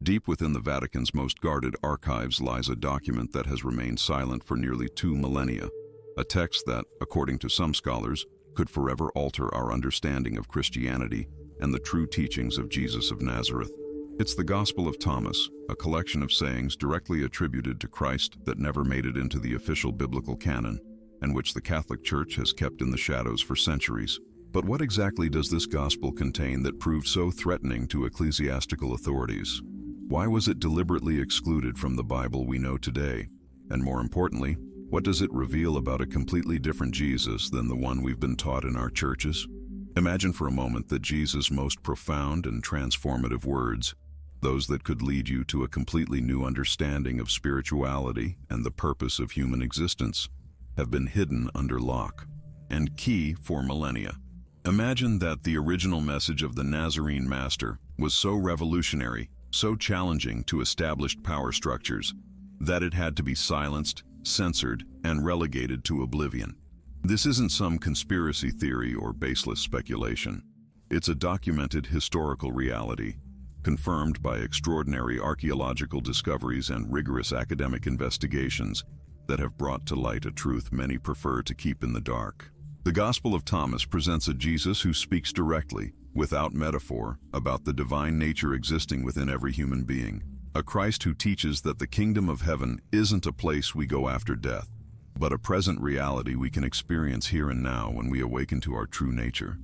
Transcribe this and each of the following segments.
Deep within the Vatican's most guarded archives lies a document that has remained silent for nearly 2 millennia, a text that, according to some scholars, could forever alter our understanding of Christianity and the true teachings of Jesus of Nazareth. It's the Gospel of Thomas, a collection of sayings directly attributed to Christ that never made it into the official biblical canon, and which the Catholic Church has kept in the shadows for centuries. But what exactly does this gospel contain that proved so threatening to ecclesiastical authorities? Why was it deliberately excluded from the Bible we know today? And more importantly, what does it reveal about a completely different Jesus than the one we've been taught in our churches? Imagine for a moment that Jesus' most profound and transformative words, those that could lead you to a completely new understanding of spirituality and the purpose of human existence, have been hidden under lock and key for millennia. Imagine that the original message of the Nazarene Master was so revolutionary, so challenging to established power structures, that it had to be silenced, censored, and relegated to oblivion. This isn't some conspiracy theory or baseless speculation. It's a documented historical reality, confirmed by extraordinary archaeological discoveries and rigorous academic investigations that have brought to light a truth many prefer to keep in the dark. The Gospel of Thomas presents a Jesus who speaks directly, without metaphor, about the divine nature existing within every human being. A Christ who teaches that the kingdom of heaven isn't a place we go after death, but a present reality we can experience here and now when we awaken to our true nature.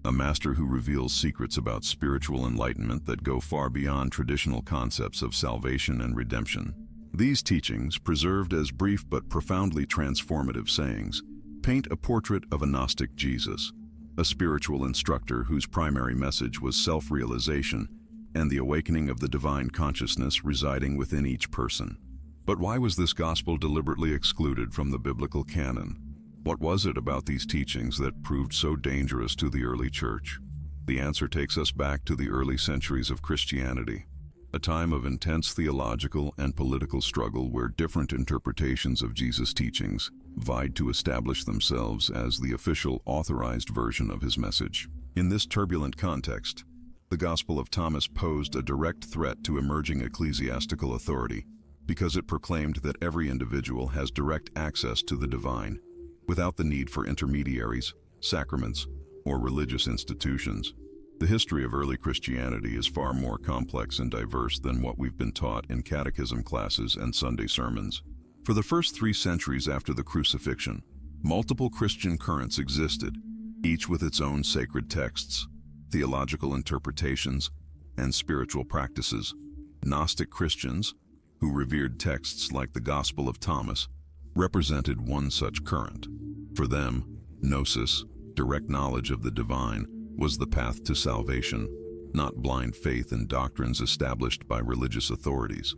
A master who reveals secrets about spiritual enlightenment that go far beyond traditional concepts of salvation and redemption. These teachings, preserved as brief but profoundly transformative sayings, paint a portrait of a Gnostic Jesus, a spiritual instructor whose primary message was self-realization and the awakening of the divine consciousness residing within each person. But why was this gospel deliberately excluded from the biblical canon? What was it about these teachings that proved so dangerous to the early church? The answer takes us back to the early centuries of Christianity, a time of intense theological and political struggle where different interpretations of Jesus' teachings vied to establish themselves as the official, authorized version of his message. In this turbulent context, the Gospel of Thomas posed a direct threat to emerging ecclesiastical authority because it proclaimed that every individual has direct access to the divine, without the need for intermediaries, sacraments, or religious institutions. The history of early Christianity is far more complex and diverse than what we've been taught in catechism classes and Sunday sermons. For the first 3 centuries after the crucifixion, multiple Christian currents existed, each with its own sacred texts, theological interpretations, and spiritual practices. Gnostic Christians, who revered texts like the Gospel of Thomas, represented one such current. For them, gnosis, direct knowledge of the divine, was the path to salvation, not blind faith in doctrines established by religious authorities.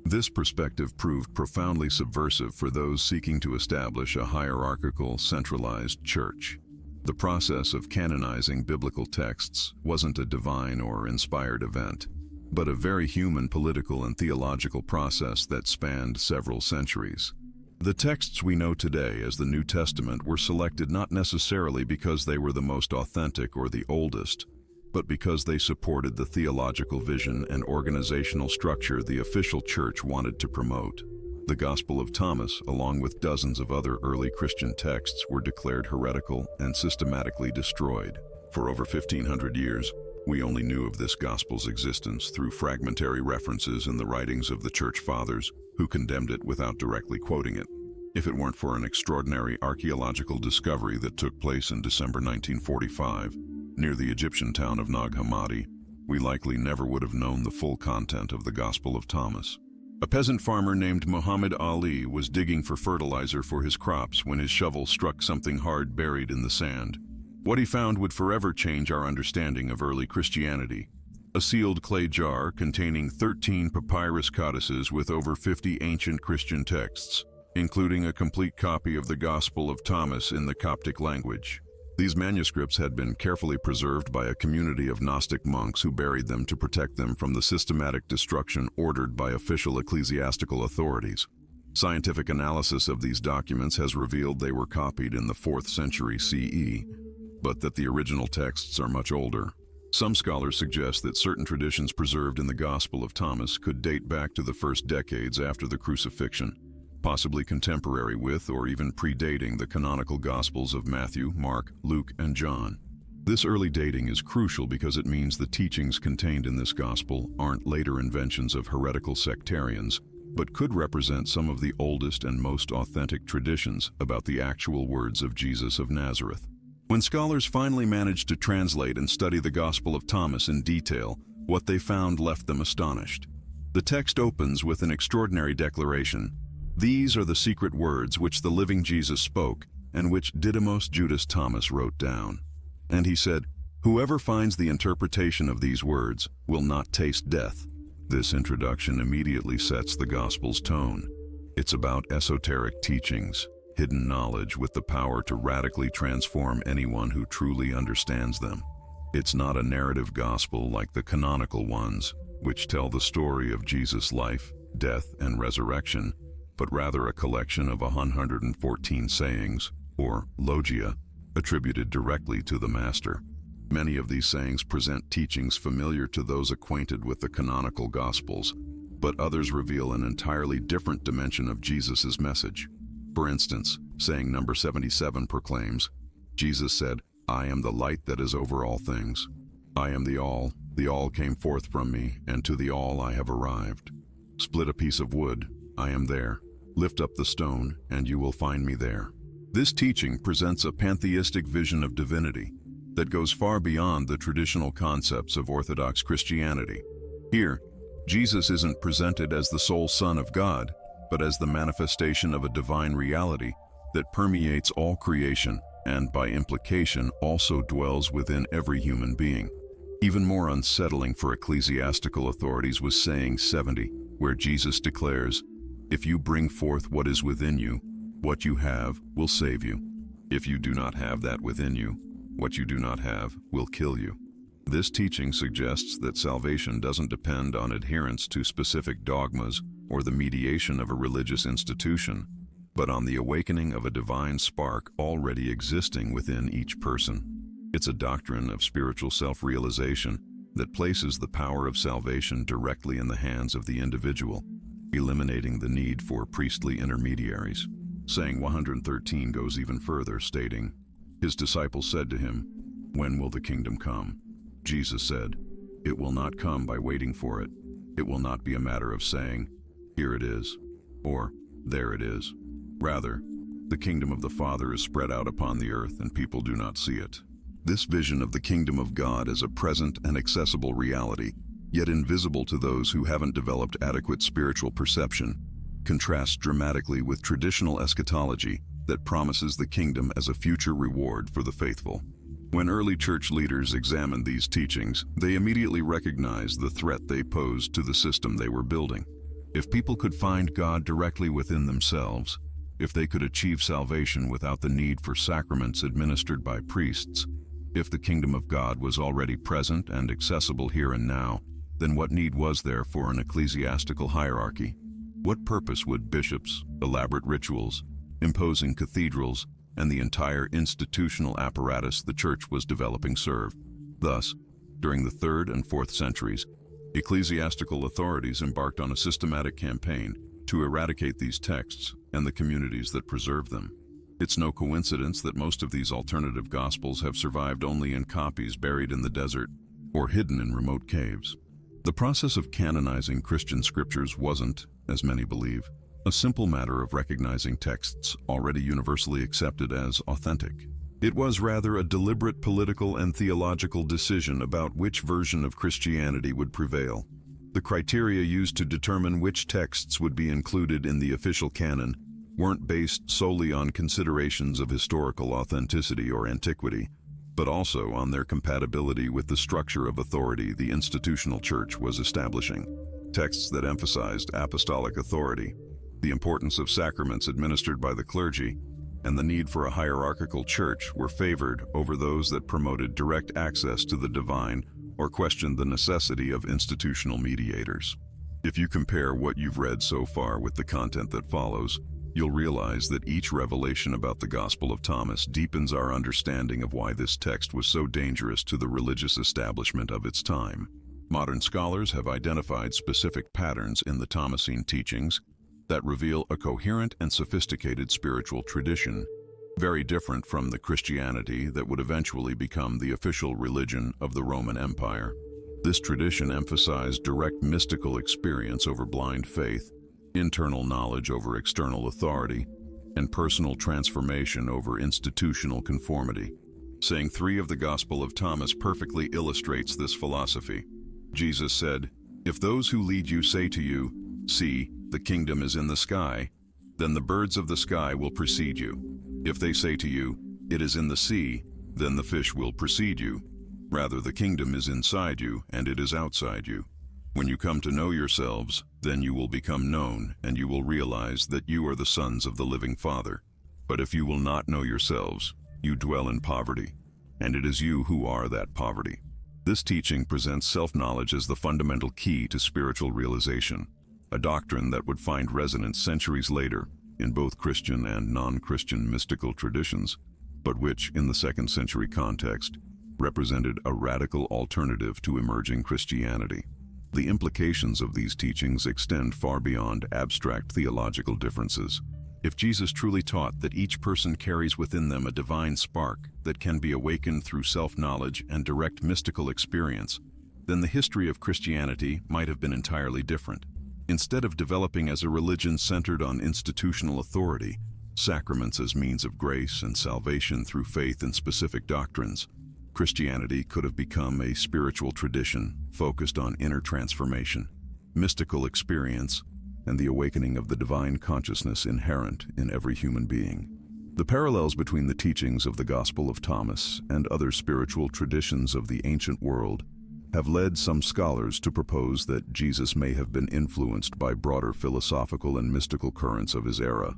This perspective proved profoundly subversive for those seeking to establish a hierarchical, centralized church. The process of canonizing biblical texts wasn't a divine or inspired event, but a very human political and theological process that spanned several centuries. The texts we know today as the New Testament were selected not necessarily because they were the most authentic or the oldest, but because they supported the theological vision and organizational structure the official church wanted to promote. The Gospel of Thomas, along with dozens of other early Christian texts, were declared heretical and systematically destroyed. For over 1,500 years, we only knew of this gospel's existence through fragmentary references in the writings of the Church Fathers, who condemned it without directly quoting it. If it weren't for an extraordinary archaeological discovery that took place in December 1945, near the Egyptian town of Nag Hammadi, we likely never would have known the full content of the Gospel of Thomas. A peasant farmer named Muhammad Ali was digging for fertilizer for his crops when his shovel struck something hard buried in the sand. What he found would forever change our understanding of early Christianity. A sealed clay jar containing 13 papyrus codices with over 50 ancient Christian texts, including a complete copy of the Gospel of Thomas in the Coptic language. These manuscripts had been carefully preserved by a community of Gnostic monks who buried them to protect them from the systematic destruction ordered by official ecclesiastical authorities. Scientific analysis of these documents has revealed they were copied in the 4th century CE, but that the original texts are much older. Some scholars suggest that certain traditions preserved in the Gospel of Thomas could date back to the first decades after the crucifixion, possibly contemporary with or even predating the canonical Gospels of Matthew, Mark, Luke, and John. This early dating is crucial because it means the teachings contained in this Gospel aren't later inventions of heretical sectarians, but could represent some of the oldest and most authentic traditions about the actual words of Jesus of Nazareth. When scholars finally managed to translate and study the Gospel of Thomas in detail, what they found left them astonished. The text opens with an extraordinary declaration. These are the secret words which the living Jesus spoke, and which Didymus Judas Thomas wrote down. And he said, "Whoever finds the interpretation of these words will not taste death." This introduction immediately sets the Gospel's tone. It's about esoteric teachings, hidden knowledge with the power to radically transform anyone who truly understands them. It's not a narrative gospel like the canonical ones, which tell the story of Jesus' life, death, and resurrection, but rather a collection of 114 sayings, or logia, attributed directly to the Master. Many of these sayings present teachings familiar to those acquainted with the canonical Gospels, but others reveal an entirely different dimension of Jesus' message. For instance, saying number 77 proclaims, Jesus said, "I am the light that is over all things. I am the all came forth from me, and to the all I have arrived. Split a piece of wood, I am there. Lift up the stone, and you will find me there." This teaching presents a pantheistic vision of divinity that goes far beyond the traditional concepts of Orthodox Christianity. Here, Jesus isn't presented as the sole Son of God, but as the manifestation of a divine reality that permeates all creation and, by implication, also dwells within every human being. Even more unsettling for ecclesiastical authorities was saying 70, where Jesus declares, "If you bring forth what is within you, what you have will save you. If you do not have that within you, what you do not have will kill you." This teaching suggests that salvation doesn't depend on adherence to specific dogmas or the mediation of a religious institution, but on the awakening of a divine spark already existing within each person. It's a doctrine of spiritual self-realization that places the power of salvation directly in the hands of the individual, eliminating the need for priestly intermediaries. Saying 113 goes even further, stating, "His disciples said to him, 'When will the kingdom come?' Jesus said, 'It will not come by waiting for it. It will not be a matter of saying, 'Here it is,' or 'There it is.' Rather, the kingdom of the Father is spread out upon the earth and people do not see it." This vision of the kingdom of God as a present and accessible reality, yet invisible to those who haven't developed adequate spiritual perception, contrasts dramatically with traditional eschatology that promises the kingdom as a future reward for the faithful. When early church leaders examined these teachings, they immediately recognized the threat they posed to the system they were building. If people could find God directly within themselves, if they could achieve salvation without the need for sacraments administered by priests, if the kingdom of God was already present and accessible here and now, then what need was there for an ecclesiastical hierarchy? What purpose would bishops, elaborate rituals, imposing cathedrals, and the entire institutional apparatus the church was developing serve? Thus, during the 3rd and 4th centuries, ecclesiastical authorities embarked on a systematic campaign to eradicate these texts and the communities that preserve them. It's no coincidence that most of these alternative gospels have survived only in copies buried in the desert or hidden in remote caves. The process of canonizing Christian scriptures wasn't, as many believe, a simple matter of recognizing texts already universally accepted as authentic. It was rather a deliberate political and theological decision about which version of Christianity would prevail. The criteria used to determine which texts would be included in the official canon weren't based solely on considerations of historical authenticity or antiquity, but also on their compatibility with the structure of authority the institutional church was establishing. Texts that emphasized apostolic authority, the importance of sacraments administered by the clergy, and the need for a hierarchical church were favored over those that promoted direct access to the divine or questioned the necessity of institutional mediators. If you compare what you've read so far with the content that follows, you'll realize that each revelation about the Gospel of Thomas deepens our understanding of why this text was so dangerous to the religious establishment of its time. Modern scholars have identified specific patterns in the Thomasine teachings that reveal a coherent and sophisticated spiritual tradition, very different from the Christianity that would eventually become the official religion of the Roman Empire. This tradition emphasized direct mystical experience over blind faith, internal knowledge over external authority, and personal transformation over institutional conformity. Saying 3 of the Gospel of Thomas perfectly illustrates this philosophy. Jesus said, "If those who lead you say to you, 'See, the kingdom is in the sky,' then the birds of the sky will precede you. If they say to you, 'It is in the sea,' then the fish will precede you. Rather, the kingdom is inside you, and it is outside you. When you come to know yourselves, then you will become known, and you will realize that you are the sons of the living Father. But if you will not know yourselves, you dwell in poverty, and it is you who are that poverty." This teaching presents self-knowledge as the fundamental key to spiritual realization, a doctrine that would find resonance centuries later in both Christian and non-Christian mystical traditions, but which, in the 2nd century context, represented a radical alternative to emerging Christianity. The implications of these teachings extend far beyond abstract theological differences. If Jesus truly taught that each person carries within them a divine spark that can be awakened through self-knowledge and direct mystical experience, then the history of Christianity might have been entirely different. Instead of developing as a religion centered on institutional authority, sacraments as means of grace, and salvation through faith in specific doctrines, Christianity could have become a spiritual tradition focused on inner transformation, mystical experience, and the awakening of the divine consciousness inherent in every human being. The parallels between the teachings of the Gospel of Thomas and other spiritual traditions of the ancient world have led some scholars to propose that Jesus may have been influenced by broader philosophical and mystical currents of his era.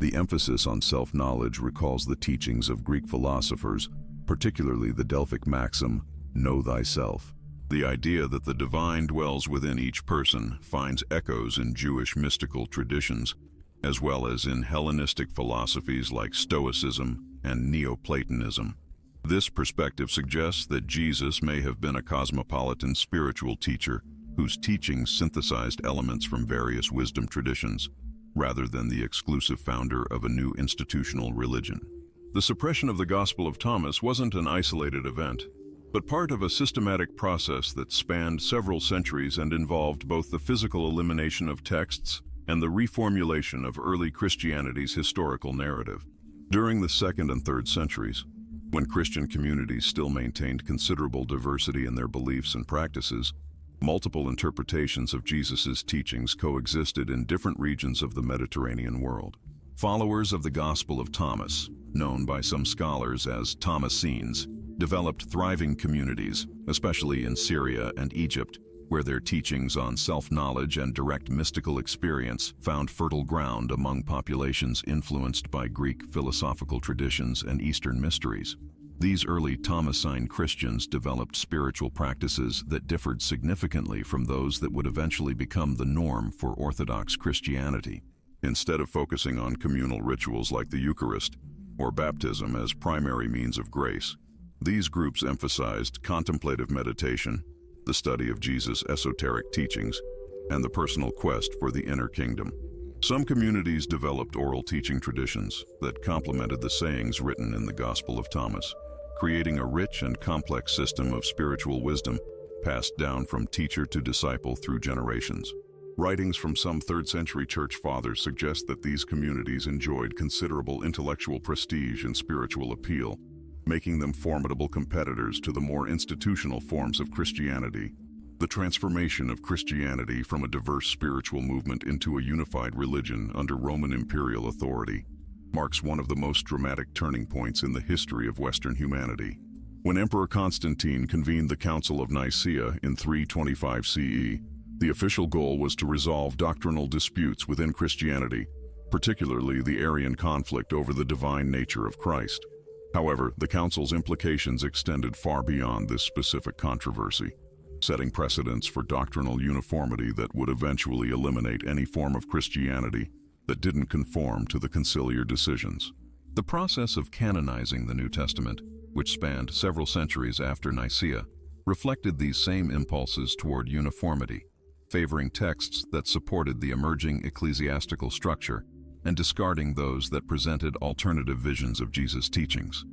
The emphasis on self-knowledge recalls the teachings of Greek philosophers, particularly the Delphic maxim, "Know thyself." The idea that the divine dwells within each person finds echoes in Jewish mystical traditions, as well as in Hellenistic philosophies like Stoicism and Neoplatonism. This perspective suggests that Jesus may have been a cosmopolitan spiritual teacher whose teachings synthesized elements from various wisdom traditions, rather than the exclusive founder of a new institutional religion. The suppression of the Gospel of Thomas wasn't an isolated event, but part of a systematic process that spanned several centuries and involved both the physical elimination of texts and the reformulation of early Christianity's historical narrative. During the 2nd and 3rd centuries, when Christian communities still maintained considerable diversity in their beliefs and practices, multiple interpretations of Jesus' teachings coexisted in different regions of the Mediterranean world. Followers of the Gospel of Thomas, known by some scholars as Thomasines, developed thriving communities, especially in Syria and Egypt, where their teachings on self-knowledge and direct mystical experience found fertile ground among populations influenced by Greek philosophical traditions and Eastern mysteries. These early Thomasine Christians developed spiritual practices that differed significantly from those that would eventually become the norm for Orthodox Christianity. Instead of focusing on communal rituals like the Eucharist or baptism as primary means of grace, these groups emphasized contemplative meditation, the study of Jesus' esoteric teachings, and the personal quest for the inner kingdom. Some communities developed oral teaching traditions that complemented the sayings written in the Gospel of Thomas, creating a rich and complex system of spiritual wisdom passed down from teacher to disciple through generations. Writings from some 3rd century church fathers suggest that these communities enjoyed considerable intellectual prestige and spiritual appeal, making them formidable competitors to the more institutional forms of Christianity. The transformation of Christianity from a diverse spiritual movement into a unified religion under Roman imperial authority marks one of the most dramatic turning points in the history of Western humanity. When Emperor Constantine convened the Council of Nicaea in 325 CE, the official goal was to resolve doctrinal disputes within Christianity, particularly the Arian conflict over the divine nature of Christ. However, the Council's implications extended far beyond this specific controversy, setting precedents for doctrinal uniformity that would eventually eliminate any form of Christianity that didn't conform to the conciliar decisions. The process of canonizing the New Testament, which spanned several centuries after Nicaea, reflected these same impulses toward uniformity, favoring texts that supported the emerging ecclesiastical structure and discarding those that presented alternative visions of Jesus' teachings.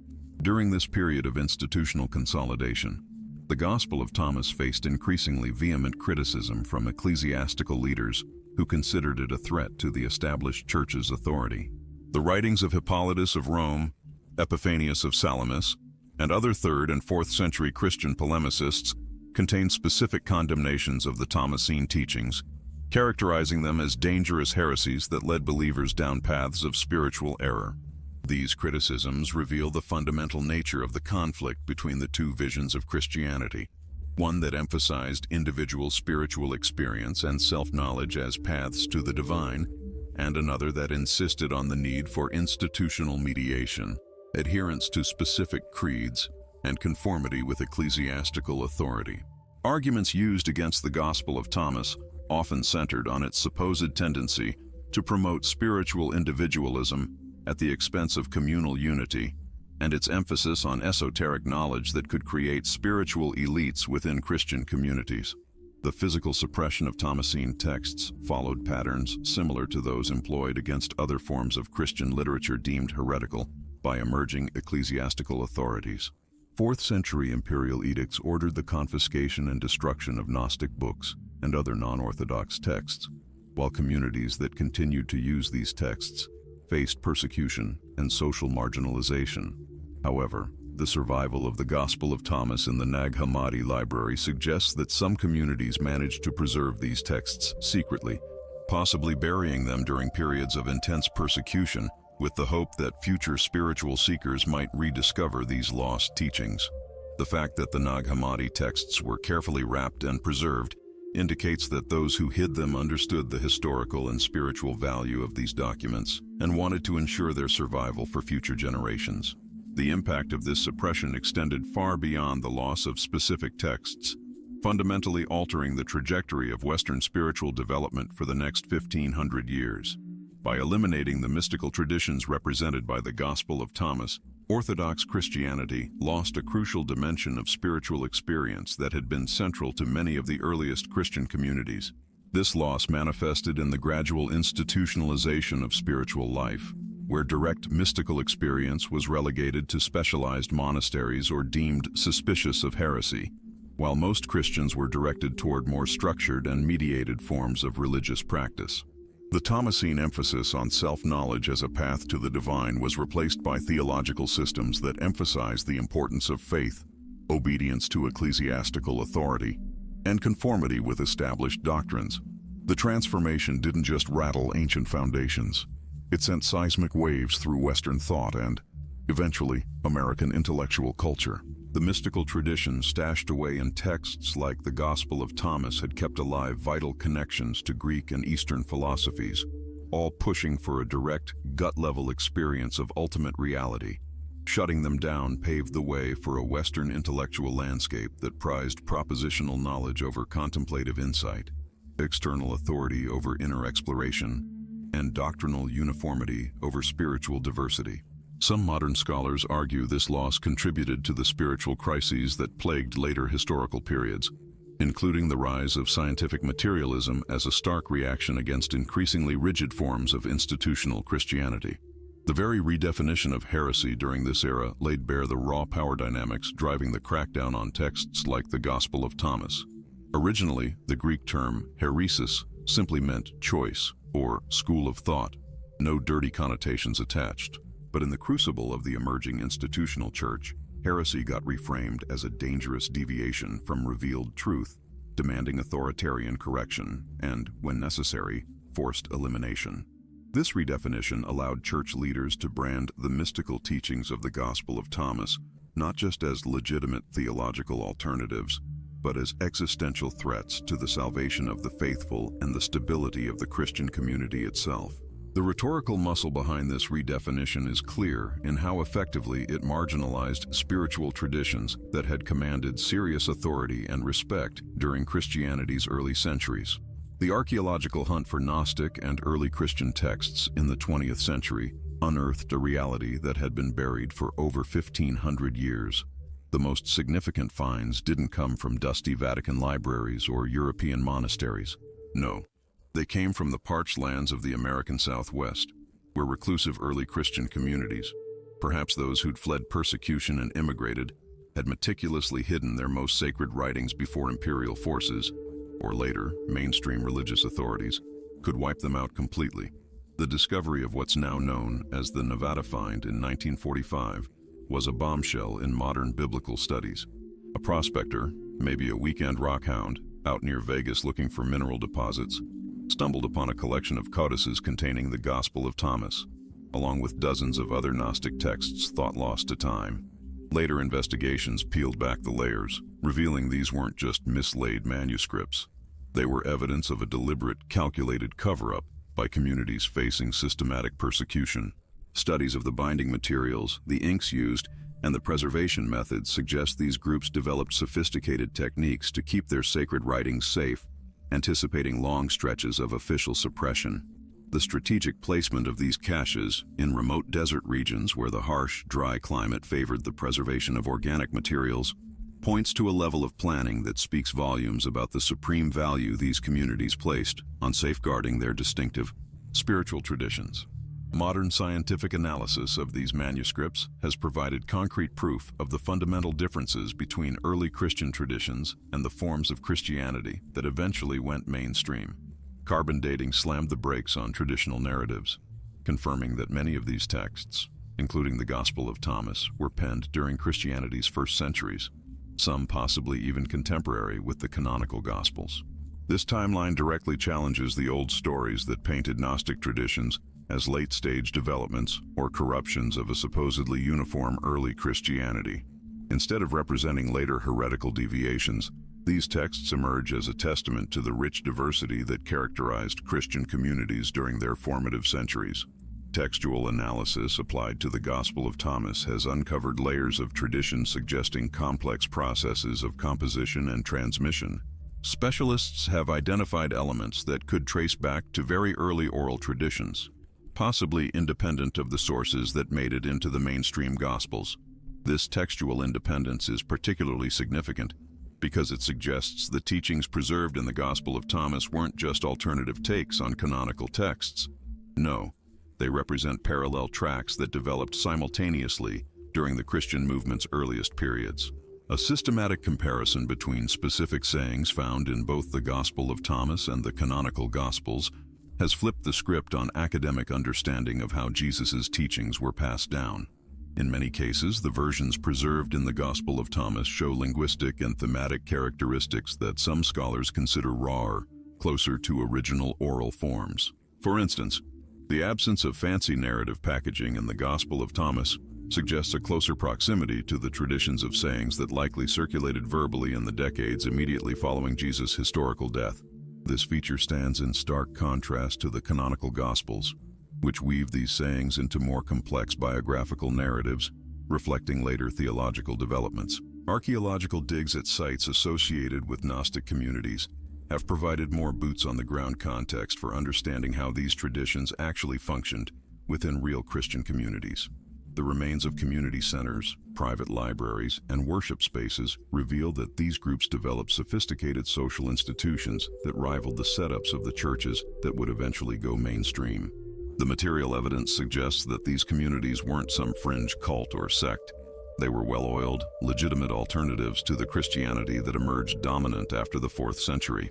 During this period of institutional consolidation, the Gospel of Thomas faced increasingly vehement criticism from ecclesiastical leaders who considered it a threat to the established church's authority. The writings of Hippolytus of Rome, Epiphanius of Salamis, and other 3rd and 4th century Christian polemicists contain specific condemnations of the Thomasine teachings, characterizing them as dangerous heresies that led believers down paths of spiritual error. These criticisms reveal the fundamental nature of the conflict between the two visions of Christianity, one that emphasized individual spiritual experience and self-knowledge as paths to the divine, and another that insisted on the need for institutional mediation, adherence to specific creeds, and conformity with ecclesiastical authority. Arguments used against the Gospel of Thomas often centered on its supposed tendency to promote spiritual individualism at the expense of communal unity, and its emphasis on esoteric knowledge that could create spiritual elites within Christian communities. The physical suppression of Thomasine texts followed patterns similar to those employed against other forms of Christian literature deemed heretical by emerging ecclesiastical authorities. 4th century imperial edicts ordered the confiscation and destruction of Gnostic books and other non-orthodox texts, while communities that continued to use these texts faced persecution and social marginalization. However, the survival of the Gospel of Thomas in the Nag Hammadi library suggests that some communities managed to preserve these texts secretly, possibly burying them during periods of intense persecution, with the hope that future spiritual seekers might rediscover these lost teachings. The fact that the Nag Hammadi texts were carefully wrapped and preserved indicates that those who hid them understood the historical and spiritual value of these documents and wanted to ensure their survival for future generations. The impact of this suppression extended far beyond the loss of specific texts, fundamentally altering the trajectory of Western spiritual development for the next 1500 years. By eliminating the mystical traditions represented by the Gospel of Thomas, Orthodox Christianity lost a crucial dimension of spiritual experience that had been central to many of the earliest Christian communities. This loss manifested in the gradual institutionalization of spiritual life, where direct mystical experience was relegated to specialized monasteries or deemed suspicious of heresy, while most Christians were directed toward more structured and mediated forms of religious practice. The Thomasine emphasis on self-knowledge as a path to the divine was replaced by theological systems that emphasized the importance of faith, obedience to ecclesiastical authority, and conformity with established doctrines. The transformation didn't just rattle ancient foundations. It sent seismic waves through Western thought and, eventually, American intellectual culture. The mystical tradition stashed away in texts like the Gospel of Thomas had kept alive vital connections to Greek and Eastern philosophies, all pushing for a direct, gut-level experience of ultimate reality. Shutting them down paved the way for a Western intellectual landscape that prized propositional knowledge over contemplative insight, external authority over inner exploration, and doctrinal uniformity over spiritual diversity. Some modern scholars argue this loss contributed to the spiritual crises that plagued later historical periods, including the rise of scientific materialism as a stark reaction against increasingly rigid forms of institutional Christianity. The very redefinition of heresy during this era laid bare the raw power dynamics driving the crackdown on texts like the Gospel of Thomas. Originally, the Greek term heresis simply meant choice or school of thought, no dirty connotations attached. But in the crucible of the emerging institutional church, heresy got reframed as a dangerous deviation from revealed truth, demanding authoritarian correction and, when necessary, forced elimination. This redefinition allowed church leaders to brand the mystical teachings of the Gospel of Thomas not just as legitimate theological alternatives, but as existential threats to the salvation of the faithful and the stability of the Christian community itself. The rhetorical muscle behind this redefinition is clear in how effectively it marginalized spiritual traditions that had commanded serious authority and respect during Christianity's early centuries. The archaeological hunt for Gnostic and early Christian texts in the 20th century unearthed a reality that had been buried for over 1,500 years. The most significant finds didn't come from dusty Vatican libraries or European monasteries. No, they came from the parched lands of the American Southwest, where reclusive early Christian communities, perhaps those who'd fled persecution and immigrated, had meticulously hidden their most sacred writings before imperial forces, or later, mainstream religious authorities, could wipe them out completely. The discovery of what's now known as the Nevada Find in 1945 was a bombshell in modern biblical studies. A prospector, maybe a weekend rockhound, out near Vegas looking for mineral deposits, stumbled upon a collection of codices containing the Gospel of Thomas, along with dozens of other Gnostic texts thought lost to time. Later investigations peeled back the layers, revealing these weren't just mislaid manuscripts. They were evidence of a deliberate, calculated cover-up by communities facing systematic persecution. Studies of the binding materials, the inks used, and the preservation methods suggest these groups developed sophisticated techniques to keep their sacred writings safe, anticipating long stretches of official suppression. The strategic placement of these caches in remote desert regions where the harsh, dry climate favored the preservation of organic materials points to a level of planning that speaks volumes about the supreme value these communities placed on safeguarding their distinctive spiritual traditions. Modern scientific analysis of these manuscripts has provided concrete proof of the fundamental differences between early Christian traditions and the forms of Christianity that eventually went mainstream. Carbon dating slammed the brakes on traditional narratives, confirming that many of these texts, including the Gospel of Thomas, were penned during Christianity's first centuries, some possibly even contemporary with the canonical Gospels. This timeline directly challenges the old stories that painted Gnostic traditions as late-stage developments or corruptions of a supposedly uniform early Christianity. Instead of representing later heretical deviations, these texts emerge as a testament to the rich diversity that characterized Christian communities during their formative centuries. Textual analysis applied to the Gospel of Thomas has uncovered layers of tradition suggesting complex processes of composition and transmission. Specialists have identified elements that could trace back to very early oral traditions, possibly independent of the sources that made it into the mainstream Gospels. This textual independence is particularly significant because it suggests the teachings preserved in the Gospel of Thomas weren't just alternative takes on canonical texts. No, they represent parallel tracks that developed simultaneously during the Christian movement's earliest periods. A systematic comparison between specific sayings found in both the Gospel of Thomas and the canonical Gospels has flipped the script on academic understanding of how Jesus' teachings were passed down. In many cases, the versions preserved in the Gospel of Thomas show linguistic and thematic characteristics that some scholars consider rawer, closer to original oral forms. For instance, the absence of fancy narrative packaging in the Gospel of Thomas suggests a closer proximity to the traditions of sayings that likely circulated verbally in the decades immediately following Jesus' historical death. This feature stands in stark contrast to the canonical Gospels, which weave these sayings into more complex biographical narratives, reflecting later theological developments. Archaeological digs at sites associated with Gnostic communities have provided more boots-on-the-ground context for understanding how these traditions actually functioned within real Christian communities. The remains of community centers, private libraries, and worship spaces reveal that these groups developed sophisticated social institutions that rivaled the setups of the churches that would eventually go mainstream. The material evidence suggests that these communities weren't some fringe cult or sect. They were well-oiled, legitimate alternatives to the Christianity that emerged dominant after the 4th century.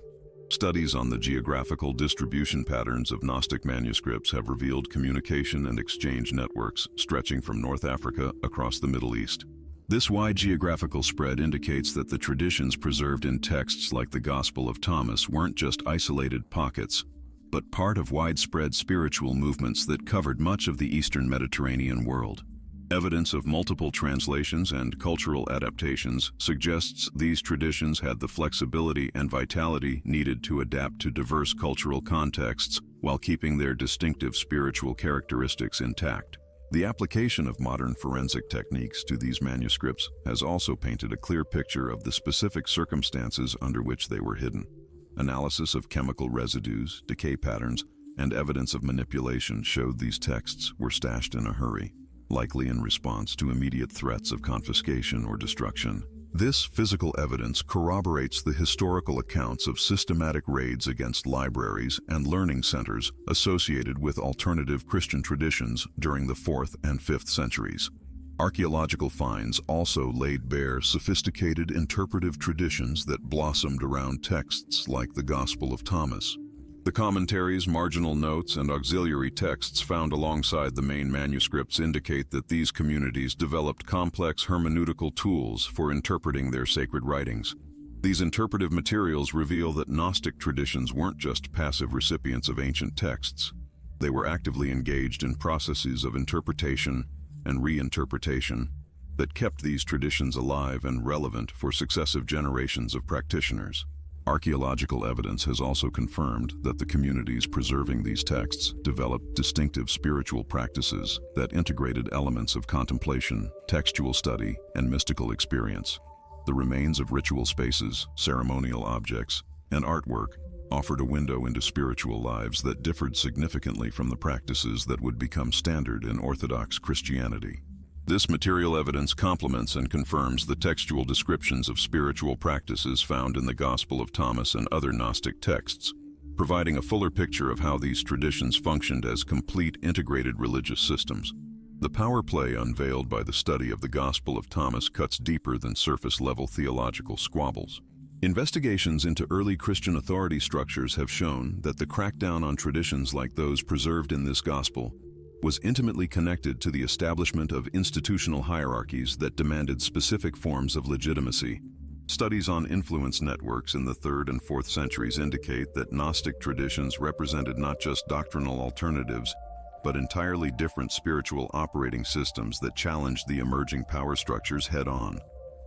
Studies on the geographical distribution patterns of Gnostic manuscripts have revealed communication and exchange networks stretching from North Africa across the Middle East. This wide geographical spread indicates that the traditions preserved in texts like the Gospel of Thomas weren't just isolated pockets, but part of widespread spiritual movements that covered much of the Eastern Mediterranean world. Evidence of multiple translations and cultural adaptations suggests these traditions had the flexibility and vitality needed to adapt to diverse cultural contexts while keeping their distinctive spiritual characteristics intact. The application of modern forensic techniques to these manuscripts has also painted a clear picture of the specific circumstances under which they were hidden. Analysis of chemical residues, decay patterns, and evidence of manipulation showed these texts were stashed in a hurry, likely in response to immediate threats of confiscation or destruction. This physical evidence corroborates the historical accounts of systematic raids against libraries and learning centers associated with alternative Christian traditions during the 4th and 5th centuries. Archaeological finds also laid bare sophisticated interpretive traditions that blossomed around texts like the Gospel of Thomas. The commentaries, marginal notes, and auxiliary texts found alongside the main manuscripts indicate that these communities developed complex hermeneutical tools for interpreting their sacred writings. These interpretive materials reveal that Gnostic traditions weren't just passive recipients of ancient texts. They were actively engaged in processes of interpretation and reinterpretation that kept these traditions alive and relevant for successive generations of practitioners. Archaeological evidence has also confirmed that the communities preserving these texts developed distinctive spiritual practices that integrated elements of contemplation, textual study, and mystical experience. The remains of ritual spaces, ceremonial objects, and artwork offered a window into spiritual lives that differed significantly from the practices that would become standard in Orthodox Christianity. This material evidence complements and confirms the textual descriptions of spiritual practices found in the Gospel of Thomas and other Gnostic texts, providing a fuller picture of how these traditions functioned as complete integrated religious systems. The power play unveiled by the study of the Gospel of Thomas cuts deeper than surface-level theological squabbles. Investigations into early Christian authority structures have shown that the crackdown on traditions like those preserved in this Gospel was intimately connected to the establishment of institutional hierarchies that demanded specific forms of legitimacy. Studies on influence networks in the 3rd and 4th centuries indicate that Gnostic traditions represented not just doctrinal alternatives, but entirely different spiritual operating systems that challenged the emerging power structures head-on.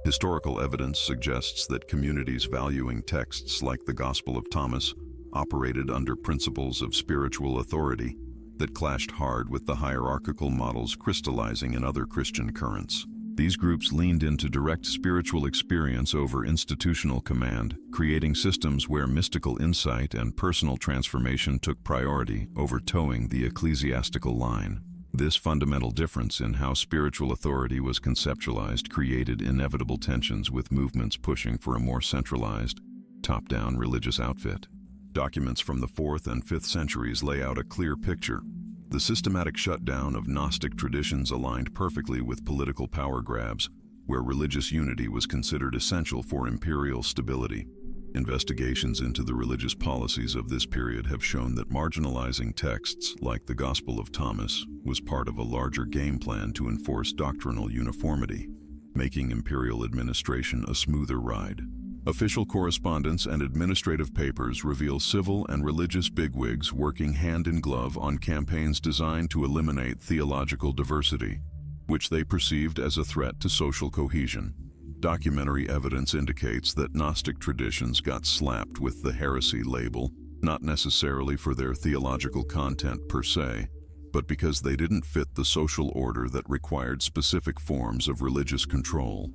Historical evidence suggests that communities valuing texts like the Gospel of Thomas operated under principles of spiritual authority that clashed hard with the hierarchical models crystallizing in other Christian currents. These groups leaned into direct spiritual experience over institutional command, creating systems where mystical insight and personal transformation took priority over towing the ecclesiastical line. This fundamental difference in how spiritual authority was conceptualized created inevitable tensions with movements pushing for a more centralized, top-down religious outfit. Documents from the 4th and 5th centuries lay out a clear picture. The systematic shutdown of Gnostic traditions aligned perfectly with political power grabs, where religious unity was considered essential for imperial stability. Investigations into the religious policies of this period have shown that marginalizing texts like the Gospel of Thomas was part of a larger game plan to enforce doctrinal uniformity, making imperial administration a smoother ride. Official correspondence and administrative papers reveal civil and religious bigwigs working hand in glove on campaigns designed to eliminate theological diversity, which they perceived as a threat to social cohesion. Documentary evidence indicates that Gnostic traditions got slapped with the heresy label, not necessarily for their theological content per se, but because they didn't fit the social order that required specific forms of religious control.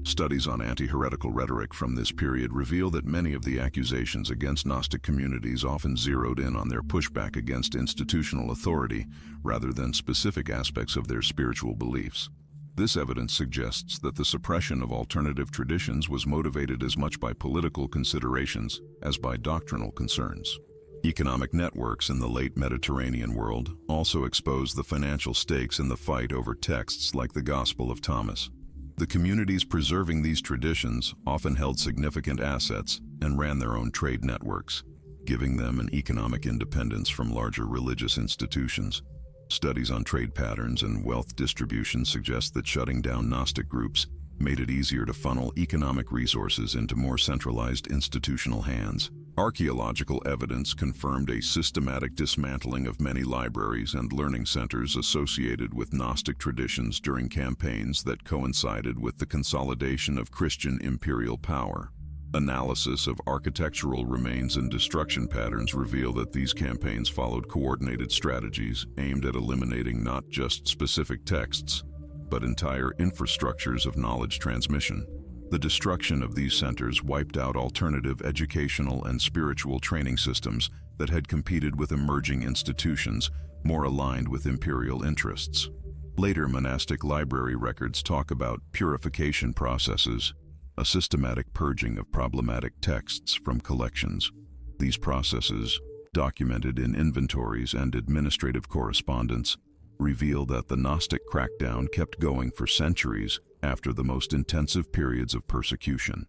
Studies on anti-heretical rhetoric from this period reveal that many of the accusations against Gnostic communities often zeroed in on their pushback against institutional authority rather than specific aspects of their spiritual beliefs. This evidence suggests that the suppression of alternative traditions was motivated as much by political considerations as by doctrinal concerns. Economic networks in the late Mediterranean world also expose the financial stakes in the fight over texts like the Gospel of Thomas. The communities preserving these traditions often held significant assets and ran their own trade networks, giving them an economic independence from larger religious institutions. Studies on trade patterns and wealth distribution suggest that shutting down Gnostic groups made it easier to funnel economic resources into more centralized institutional hands. Archaeological evidence confirmed a systematic dismantling of many libraries and learning centers associated with Gnostic traditions during campaigns that coincided with the consolidation of Christian imperial power. Analysis of architectural remains and destruction patterns reveal that these campaigns followed coordinated strategies aimed at eliminating not just specific texts, but entire infrastructures of knowledge transmission. The destruction of these centers wiped out alternative educational and spiritual training systems that had competed with emerging institutions more aligned with imperial interests. Later monastic library records talk about purification processes, a systematic purging of problematic texts from collections. These processes, documented in inventories and administrative correspondence, reveal that the Gnostic crackdown kept going for centuries after the most intensive periods of persecution.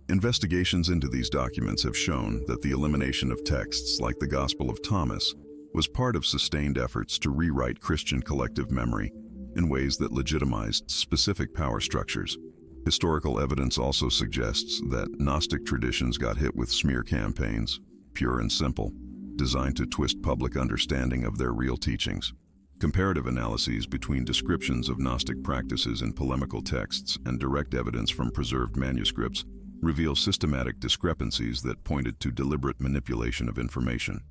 Investigations into these documents have shown that the elimination of texts like the Gospel of Thomas was part of sustained efforts to rewrite Christian collective memory in ways that legitimized specific power structures. Historical evidence also suggests that Gnostic traditions got hit with smear campaigns, pure and simple, designed to twist public understanding of their real teachings. Comparative analyses between descriptions of Gnostic practices in polemical texts and direct evidence from preserved manuscripts reveal systematic discrepancies that pointed to deliberate manipulation of information.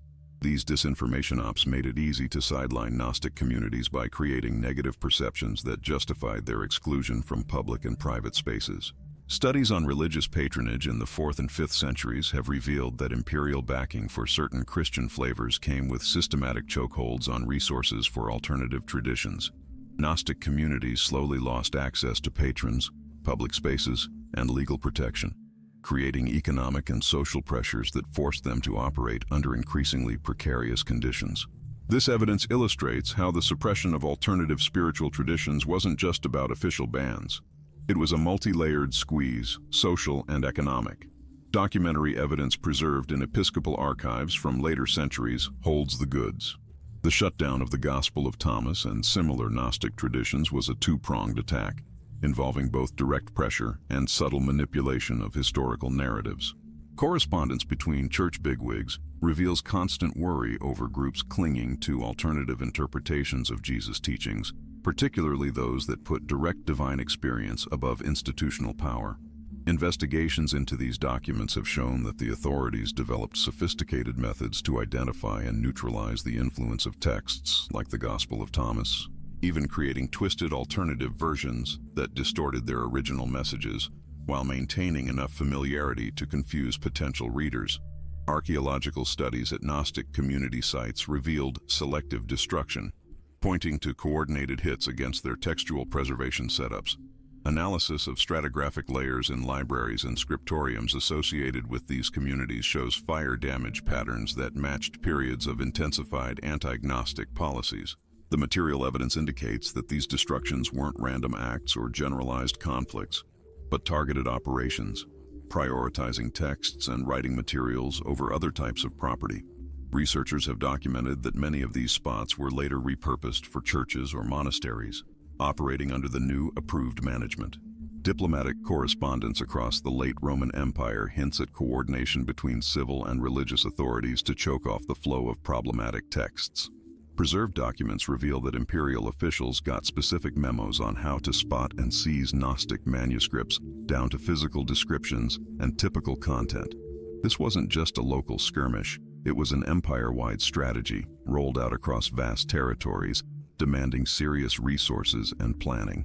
These disinformation ops made it easy to sideline Gnostic communities by creating negative perceptions that justified their exclusion from public and private spaces. Studies on religious patronage in the 4th and 5th centuries have revealed that imperial backing for certain Christian flavors came with systematic chokeholds on resources for alternative traditions. Gnostic communities slowly lost access to patrons, public spaces, and legal protection, creating economic and social pressures that forced them to operate under increasingly precarious conditions. This evidence illustrates how the suppression of alternative spiritual traditions wasn't just about official bans. It was a multi-layered squeeze, social and economic. Documentary evidence preserved in episcopal archives from later centuries holds the goods. The shutdown of the Gospel of Thomas and similar Gnostic traditions was a two-pronged attack, involving both direct pressure and subtle manipulation of historical narratives. Correspondence between church bigwigs reveals constant worry over groups clinging to alternative interpretations of Jesus' teachings, particularly those that put direct divine experience above institutional power. Investigations into these documents have shown that the authorities developed sophisticated methods to identify and neutralize the influence of texts like the Gospel of Thomas, even creating twisted alternative versions that distorted their original messages while maintaining enough familiarity to confuse potential readers. Archaeological studies at Gnostic community sites revealed selective destruction, pointing to coordinated hits against their textual preservation setups. Analysis of stratigraphic layers in libraries and scriptoriums associated with these communities shows fire damage patterns that matched periods of intensified anti-Gnostic policies. The material evidence indicates that these destructions weren't random acts or generalized conflicts, but targeted operations, prioritizing texts and writing materials over other types of property. Researchers have documented that many of these spots were later repurposed for churches or monasteries, operating under the new approved management. Diplomatic correspondence across the late Roman Empire hints at coordination between civil and religious authorities to choke off the flow of problematic texts. Preserved documents reveal that imperial officials got specific memos on how to spot and seize Gnostic manuscripts down to physical descriptions and typical content. This wasn't just a local skirmish, it was an empire-wide strategy rolled out across vast territories, demanding serious resources and planning.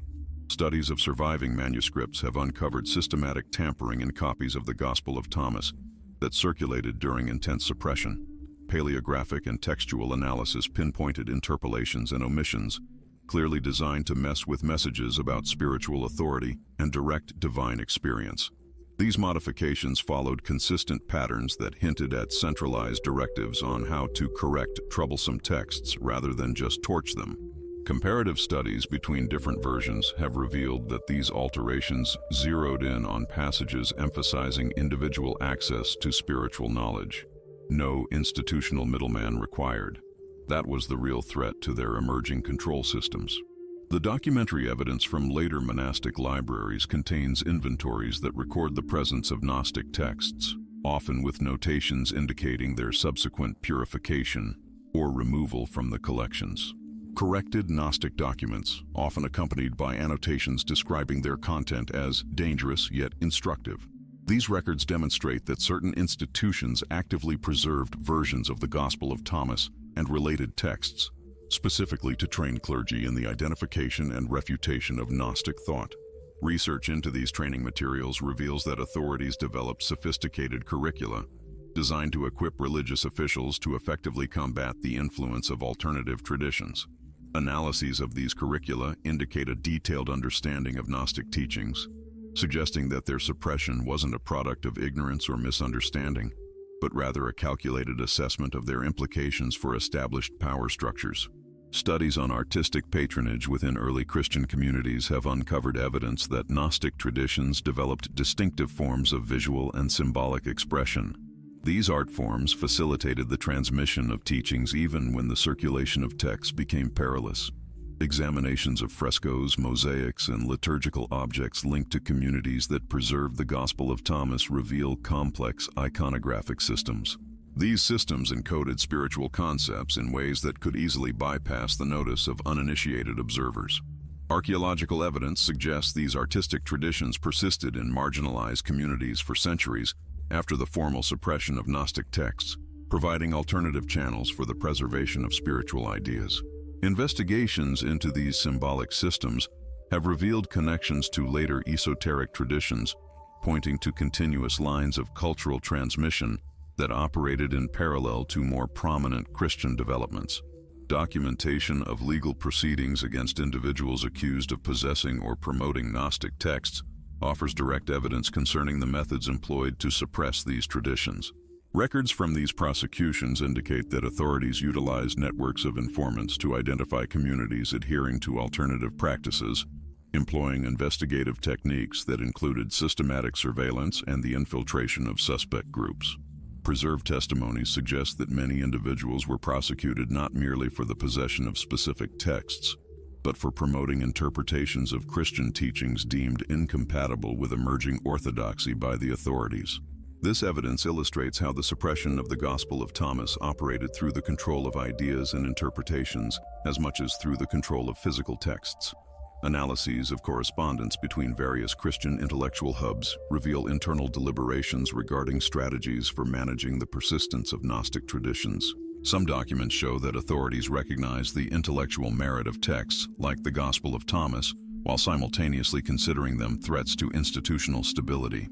Studies of surviving manuscripts have uncovered systematic tampering in copies of the Gospel of Thomas that circulated during intense suppression. Paleographic and textual analysis pinpointed interpolations and omissions, clearly designed to mess with messages about spiritual authority and direct divine experience. These modifications followed consistent patterns that hinted at centralized directives on how to correct troublesome texts rather than just torch them. Comparative studies between different versions have revealed that these alterations zeroed in on passages emphasizing individual access to spiritual knowledge. No institutional middleman required. That was the real threat to their emerging control systems. The documentary evidence from later monastic libraries contains inventories that record the presence of Gnostic texts, often with notations indicating their subsequent purification or removal from the collections. Corrected Gnostic documents, often accompanied by annotations describing their content as dangerous yet instructive. These records demonstrate that certain institutions actively preserved versions of the Gospel of Thomas and related texts, specifically to train clergy in the identification and refutation of Gnostic thought. Research into these training materials reveals that authorities developed sophisticated curricula designed to equip religious officials to effectively combat the influence of alternative traditions. Analyses of these curricula indicate a detailed understanding of Gnostic teachings, suggesting that their suppression wasn't a product of ignorance or misunderstanding, but rather a calculated assessment of their implications for established power structures. Studies on artistic patronage within early Christian communities have uncovered evidence that Gnostic traditions developed distinctive forms of visual and symbolic expression. These art forms facilitated the transmission of teachings even when the circulation of texts became perilous. Examinations of frescoes, mosaics, and liturgical objects linked to communities that preserved the Gospel of Thomas reveal complex iconographic systems. These systems encoded spiritual concepts in ways that could easily bypass the notice of uninitiated observers. Archaeological evidence suggests these artistic traditions persisted in marginalized communities for centuries after the formal suppression of Gnostic texts, providing alternative channels for the preservation of spiritual ideas. Investigations into these symbolic systems have revealed connections to later esoteric traditions, pointing to continuous lines of cultural transmission that operated in parallel to more prominent Christian developments. Documentation of legal proceedings against individuals accused of possessing or promoting Gnostic texts offers direct evidence concerning the methods employed to suppress these traditions. Records from these prosecutions indicate that authorities utilized networks of informants to identify communities adhering to alternative practices, employing investigative techniques that included systematic surveillance and the infiltration of suspect groups. Preserved testimonies suggest that many individuals were prosecuted not merely for the possession of specific texts, but for promoting interpretations of Christian teachings deemed incompatible with emerging orthodoxy by the authorities. This evidence illustrates how the suppression of the Gospel of Thomas operated through the control of ideas and interpretations as much as through the control of physical texts. Analyses of correspondence between various Christian intellectual hubs reveal internal deliberations regarding strategies for managing the persistence of Gnostic traditions. Some documents show that authorities recognize the intellectual merit of texts like the Gospel of Thomas, while simultaneously considering them threats to institutional stability.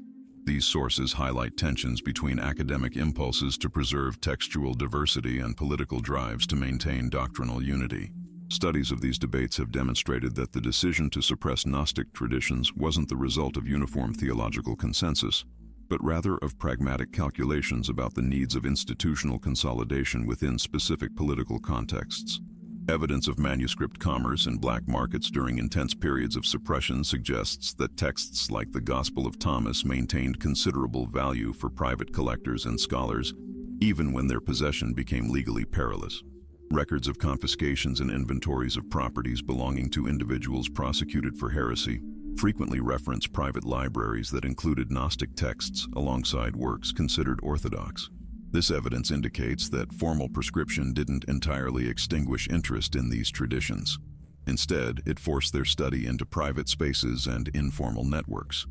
These sources highlight tensions between academic impulses to preserve textual diversity and political drives to maintain doctrinal unity. Studies of these debates have demonstrated that the decision to suppress Gnostic traditions wasn't the result of uniform theological consensus, but rather of pragmatic calculations about the needs of institutional consolidation within specific political contexts. Evidence of manuscript commerce in black markets during intense periods of suppression suggests that texts like the Gospel of Thomas maintained considerable value for private collectors and scholars, even when their possession became legally perilous. Records of confiscations and inventories of properties belonging to individuals prosecuted for heresy frequently reference private libraries that included Gnostic texts alongside works considered orthodox. This evidence indicates that formal prescription didn't entirely extinguish interest in these traditions. Instead, it forced their study into private spaces and informal networks.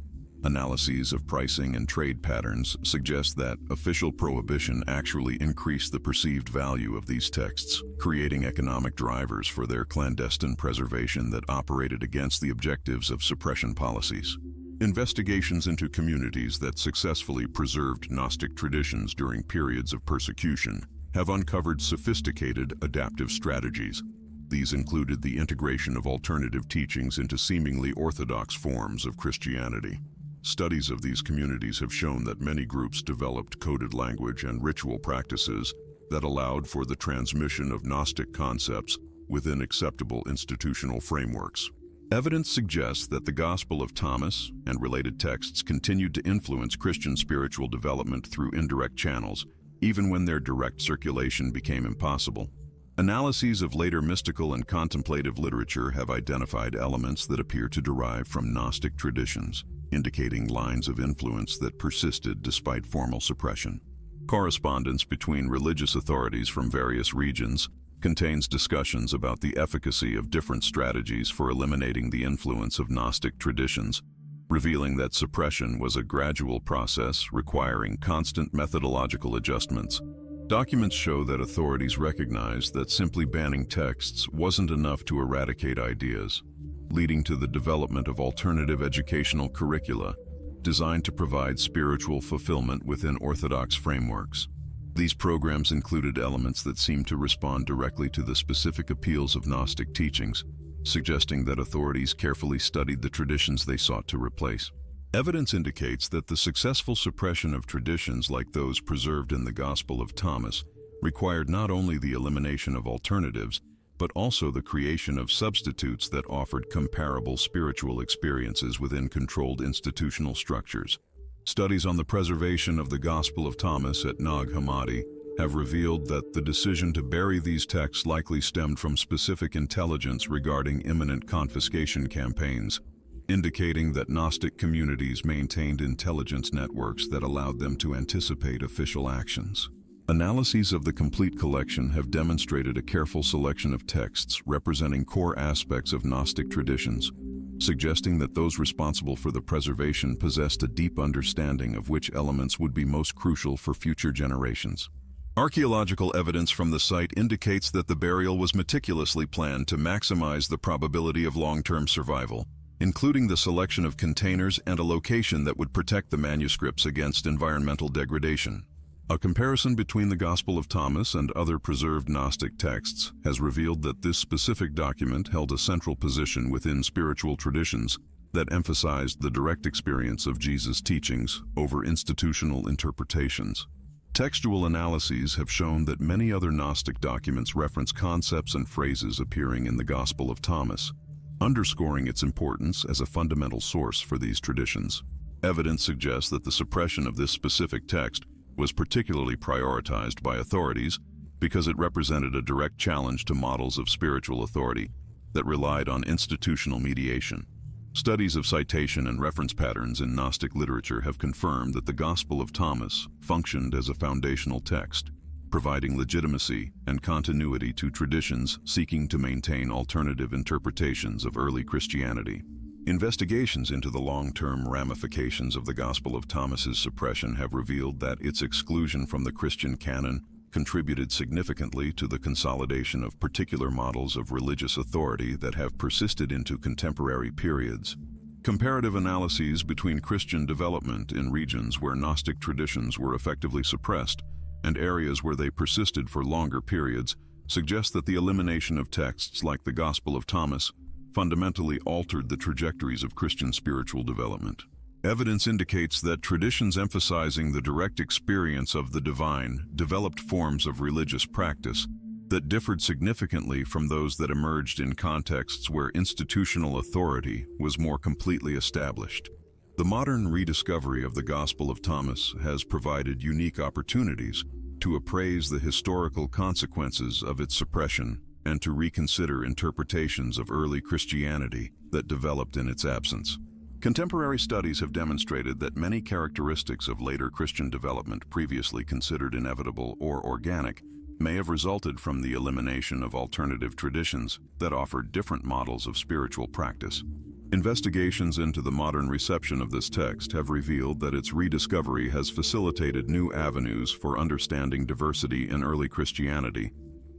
Analyses of pricing and trade patterns suggest that official prohibition actually increased the perceived value of these texts, creating economic drivers for their clandestine preservation that operated against the objectives of suppression policies. Investigations into communities that successfully preserved Gnostic traditions during periods of persecution have uncovered sophisticated adaptive strategies. These included the integration of alternative teachings into seemingly orthodox forms of Christianity. Studies of these communities have shown that many groups developed coded language and ritual practices that allowed for the transmission of Gnostic concepts within acceptable institutional frameworks. Evidence suggests that the Gospel of Thomas and related texts continued to influence Christian spiritual development through indirect channels, even when their direct circulation became impossible. Analyses of later mystical and contemplative literature have identified elements that appear to derive from Gnostic traditions, indicating lines of influence that persisted despite formal suppression. Correspondence between religious authorities from various regions contains discussions about the efficacy of different strategies for eliminating the influence of Gnostic traditions, revealing that suppression was a gradual process requiring constant methodological adjustments. Documents show that authorities recognized that simply banning texts wasn't enough to eradicate ideas. leading to the development of alternative educational curricula designed to provide spiritual fulfillment within orthodox frameworks. These programs included elements that seemed to respond directly to the specific appeals of Gnostic teachings, suggesting that authorities carefully studied the traditions they sought to replace. Evidence indicates that the successful suppression of traditions like those preserved in the Gospel of Thomas required not only the elimination of alternatives, but also the creation of substitutes that offered comparable spiritual experiences within controlled institutional structures. Studies on the preservation of the Gospel of Thomas at Nag Hammadi have revealed that the decision to bury these texts likely stemmed from specific intelligence regarding imminent confiscation campaigns, indicating that Gnostic communities maintained intelligence networks that allowed them to anticipate official actions. Analyses of the complete collection have demonstrated a careful selection of texts representing core aspects of Gnostic traditions, suggesting that those responsible for the preservation possessed a deep understanding of which elements would be most crucial for future generations. Archaeological evidence from the site indicates that the burial was meticulously planned to maximize the probability of long-term survival, including the selection of containers and a location that would protect the manuscripts against environmental degradation. A comparison between the Gospel of Thomas and other preserved Gnostic texts has revealed that this specific document held a central position within spiritual traditions that emphasized the direct experience of Jesus' teachings over institutional interpretations. Textual analyses have shown that many other Gnostic documents reference concepts and phrases appearing in the Gospel of Thomas, underscoring its importance as a fundamental source for these traditions. Evidence suggests that the suppression of this specific text was particularly prioritized by authorities because it represented a direct challenge to models of spiritual authority that relied on institutional mediation. Studies of citation and reference patterns in Gnostic literature have confirmed that the Gospel of Thomas functioned as a foundational text, providing legitimacy and continuity to traditions seeking to maintain alternative interpretations of early Christianity. Investigations into the long-term ramifications of the Gospel of Thomas's suppression have revealed that its exclusion from the Christian canon contributed significantly to the consolidation of particular models of religious authority that have persisted into contemporary periods. Comparative analyses between Christian development in regions where Gnostic traditions were effectively suppressed and areas where they persisted for longer periods suggest that the elimination of texts like the Gospel of Thomas fundamentally altered the trajectories of Christian spiritual development. Evidence indicates that traditions emphasizing the direct experience of the divine developed forms of religious practice that differed significantly from those that emerged in contexts where institutional authority was more completely established. The modern rediscovery of the Gospel of Thomas has provided unique opportunities to appraise the historical consequences of its suppression and to reconsider interpretations of early Christianity that developed in its absence. Contemporary studies have demonstrated that many characteristics of later Christian development previously considered inevitable or organic may have resulted from the elimination of alternative traditions that offered different models of spiritual practice. Investigations into the modern reception of this text have revealed that its rediscovery has facilitated new avenues for understanding diversity in early Christianity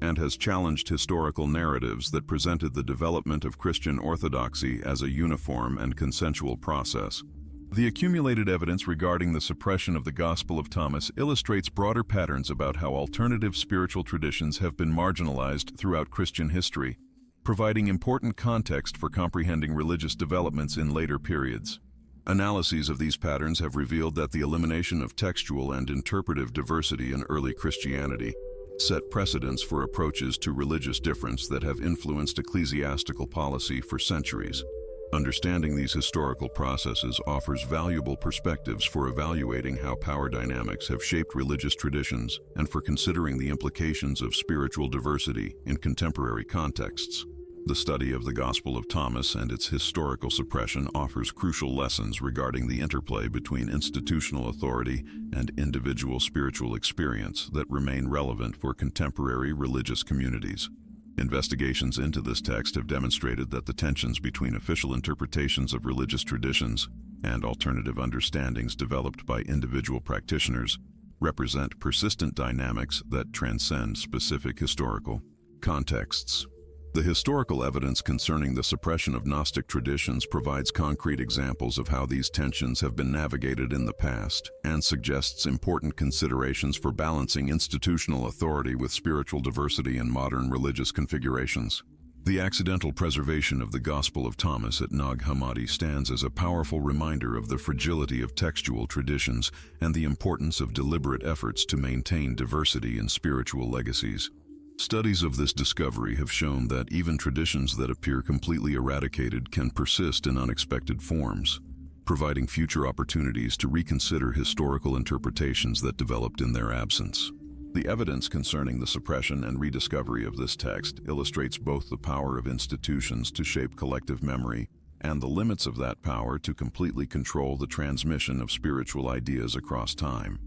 and has challenged historical narratives that presented the development of Christian orthodoxy as a uniform and consensual process. The accumulated evidence regarding the suppression of the Gospel of Thomas illustrates broader patterns about how alternative spiritual traditions have been marginalized throughout Christian history, providing important context for comprehending religious developments in later periods. Analyses of these patterns have revealed that the elimination of textual and interpretive diversity in early Christianity set precedents for approaches to religious difference that have influenced ecclesiastical policy for centuries. Understanding these historical processes offers valuable perspectives for evaluating how power dynamics have shaped religious traditions and for considering the implications of spiritual diversity in contemporary contexts. The study of the Gospel of Thomas and its historical suppression offers crucial lessons regarding the interplay between institutional authority and individual spiritual experience that remain relevant for contemporary religious communities. Investigations into this text have demonstrated that the tensions between official interpretations of religious traditions and alternative understandings developed by individual practitioners represent persistent dynamics that transcend specific historical contexts. The historical evidence concerning the suppression of Gnostic traditions provides concrete examples of how these tensions have been navigated in the past and suggests important considerations for balancing institutional authority with spiritual diversity in modern religious configurations. The accidental preservation of the Gospel of Thomas at Nag Hammadi stands as a powerful reminder of the fragility of textual traditions and the importance of deliberate efforts to maintain diversity in spiritual legacies. Studies of this discovery have shown that even traditions that appear completely eradicated can persist in unexpected forms, providing future opportunities to reconsider historical interpretations that developed in their absence. The evidence concerning the suppression and rediscovery of this text illustrates both the power of institutions to shape collective memory and the limits of that power to completely control the transmission of spiritual ideas across time.